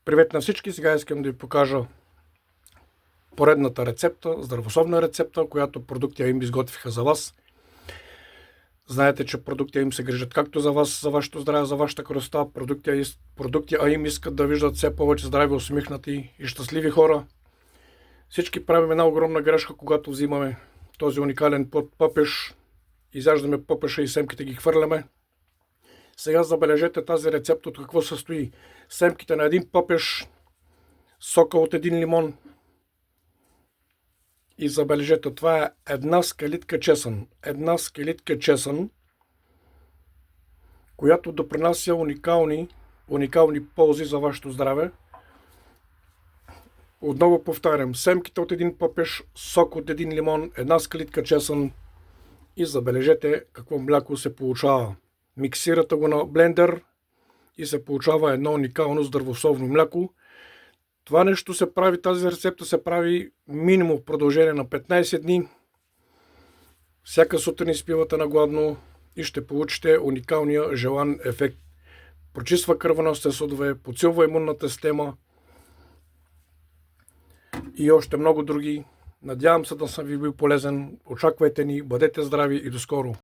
Привет на всички! Сега искам да ви покажа поредната рецепта, здравословна рецепта, която продуктите им изготвиха за вас. Знаете, че продуктите им се грижат както за вас, за вашето здраве, за вашата красота. Продукти им искат да виждат все повече здрави, усмихнати и щастливи хора. Всички правим една огромна грешка, когато взимаме този уникален пъпеш, изяждаме пъпеша и семките ги хвърляме. Сега забележете тази рецепта от какво състои. Семките на един пъпеш, сока от един лимон и забележете, това е една скалитка чесън. Една скалитка чесън, която допринася уникални ползи за вашето здраве. Отново повтарям, семките от един пъпеш, сок от един лимон, една скалитка чесън и забележете какво мляко се получава. Миксирате го на блендер и се получава едно уникално здравословно мляко. Това нещо се прави, тази рецепта се прави минимум в продължение на 15 дни. Всяка сутрин изпивате на гладно и ще получите уникалния желан ефект. Прочиства кръвоносните съдове, подсилва имунната система и още много други. Надявам се да съм ви бил полезен. Очаквайте ни, бъдете здрави и до скоро!